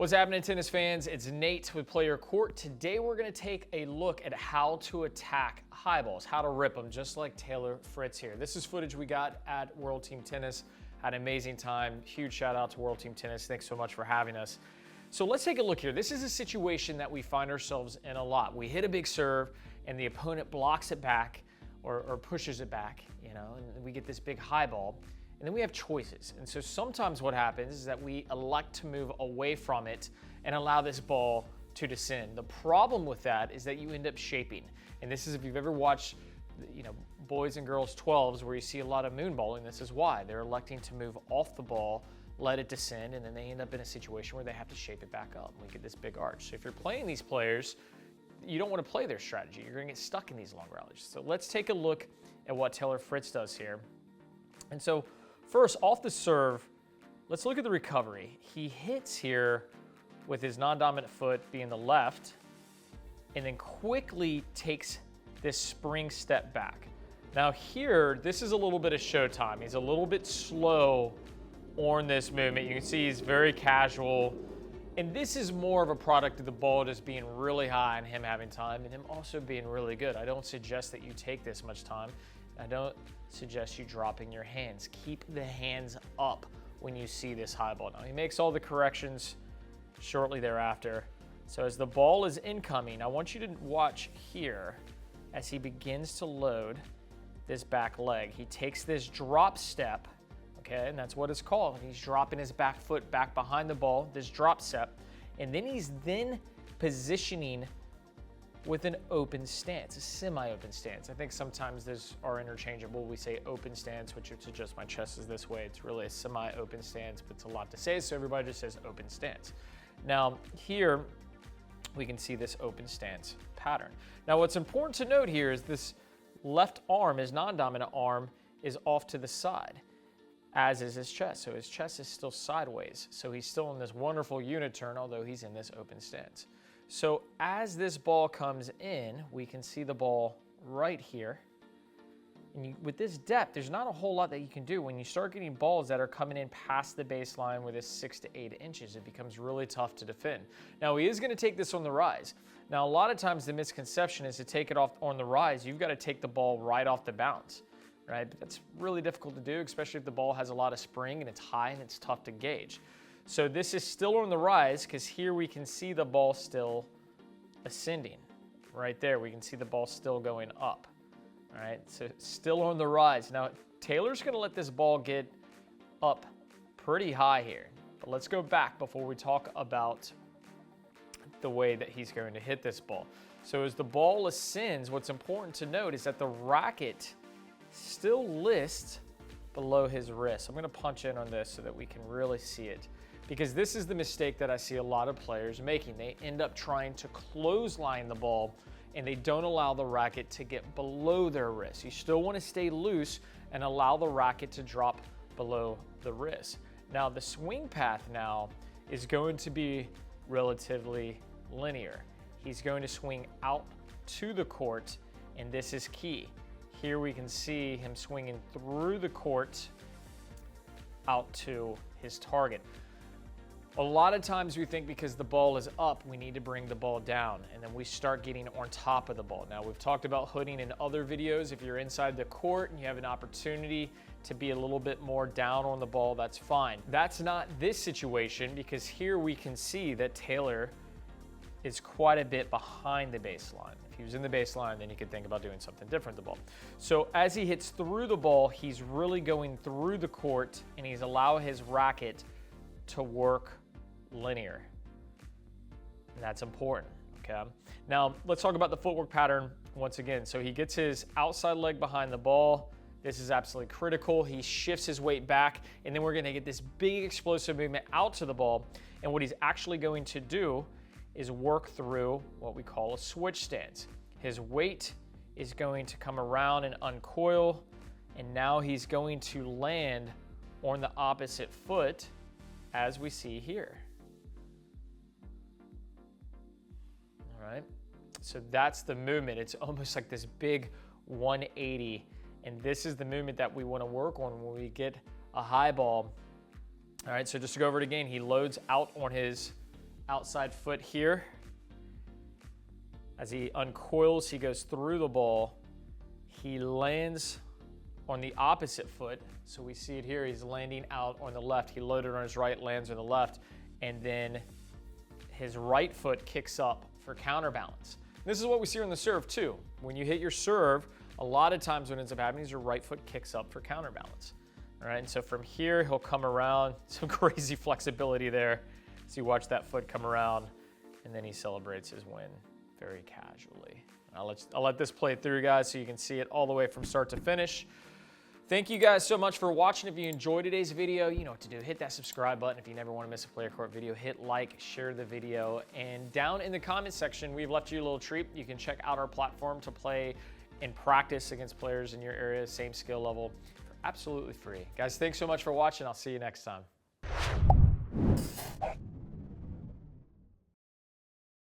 What's happening, tennis fans? It's Nate with Play Your Court. Today we're going to take a look at how to attack high balls, how to rip them, just like Taylor Fritz here. This is footage we got at World Team Tennis. Had an amazing time. Huge shout out to World Team Tennis. Thanks so much for having us. So let's take a look here. This is a situation that we find ourselves in a lot. We hit a big serve and the opponent blocks it back or pushes it back, and we get this big high ball. And then we have choices. And so sometimes what happens is that we elect to move away from it and allow this ball to descend. The problem with that is that you end up shaping. And this is, if you've ever watched, boys and girls 12s where you see a lot of moonballing, this is why. They're electing to move off the ball, let it descend, and then they end up in a situation where they have to shape it back up. And we get this big arch. So if you're playing these players, you don't want to play their strategy. You're gonna get stuck in these long rallies. So let's take a look at what Taylor Fritz does here. And so, first, off the serve, let's look at the recovery. He hits here with his non-dominant foot being the left, and then quickly takes this spring step back. Now here, this is a little bit of showtime. He's a little bit slow on this movement. You can see he's very casual. And this is more of a product of the ball just being really high and him having time and him also being really good. I don't suggest that you take this much time. I don't suggest you dropping your hands. Keep the hands up when you see this high ball. Now he makes all the corrections shortly thereafter. So as the ball is incoming, I want you to watch here as he begins to load this back leg. He takes this drop step, okay, and that's what it's called. He's dropping his back foot back behind the ball, this drop step, and then he's positioning with an open stance, a semi-open stance. I think sometimes those are interchangeable. We say open stance, which is just my chest is this way. It's really a semi-open stance, but it's a lot to say, so everybody just says open stance. Now here, we can see this open stance pattern. Now what's important to note here is this left arm, his non-dominant arm, is off to the side, as is his chest. So his chest is still sideways. So he's still in this wonderful uniturn, although he's in this open stance. So as this ball comes in, we can see the ball right here. And with this depth, there's not a whole lot that you can do. When you start getting balls that are coming in past the baseline with this 6 to 8 inches, it becomes really tough to defend. Now he is gonna take this on the rise. Now a lot of times the misconception is to take it off on the rise, you've gotta take the ball right off the bounce, right? But that's really difficult to do, especially if the ball has a lot of spring and it's high and it's tough to gauge. So this is still on the rise because here we can see the ball still ascending. Right there, we can see the ball still going up. All right, so still on the rise. Now, Taylor's gonna let this ball get up pretty high here. But let's go back before we talk about the way that he's going to hit this ball. So as the ball ascends, what's important to note is that the racket still lists below his wrist. I'm gonna punch in on this so that we can really see it, because this is the mistake that I see a lot of players making. They end up trying to clothesline the ball and they don't allow the racket to get below their wrist. You still wanna stay loose and allow the racket to drop below the wrist. Now the swing path now is going to be relatively linear. He's going to swing out to the court, and this is key. Here we can see him swinging through the court out to his target. A lot of times we think because the ball is up, we need to bring the ball down, and then we start getting on top of the ball. Now, we've talked about hooding in other videos. If you're inside the court and you have an opportunity to be a little bit more down on the ball, that's fine. That's not this situation, because here we can see that Taylor is quite a bit behind the baseline. If he was in the baseline, then you could think about doing something different with the ball. So as he hits through the ball, he's really going through the court, and he's allowing his racket to work linear. And that's important, okay? Now, let's talk about the footwork pattern once again. So he gets his outside leg behind the ball. This is absolutely critical. He shifts his weight back, and then we're gonna get this big explosive movement out to the ball. And what he's actually going to do is work through what we call a switch stance. His weight is going to come around and uncoil, and now he's going to land on the opposite foot, as we see here. All right, so that's the movement. It's almost like this big 180, and this is the movement that we want to work on when we get a high ball. All right, so just to go over it again, he loads out on his outside foot here. As he uncoils, he goes through the ball. He lands on the opposite foot. So we see it here, he's landing out on the left. He loaded on his right, lands on the left, and then his right foot kicks up for counterbalance. This is what we see on the serve too. When you hit your serve, a lot of times what ends up happening is your right foot kicks up for counterbalance. All right, and so from here, he'll come around. Some crazy flexibility there. So you watch that foot come around, and then he celebrates his win very casually. I'll let this play through, guys, so you can see it all the way from start to finish. Thank you guys so much for watching. If you enjoyed today's video, you know what to do. Hit that subscribe button. If you never want to miss a Player Court video, hit like, share the video. And down in the comment section, we've left you a little treat. You can check out our platform to play and practice against players in your area, same skill level, for absolutely free. Guys, thanks so much for watching. I'll see you next time.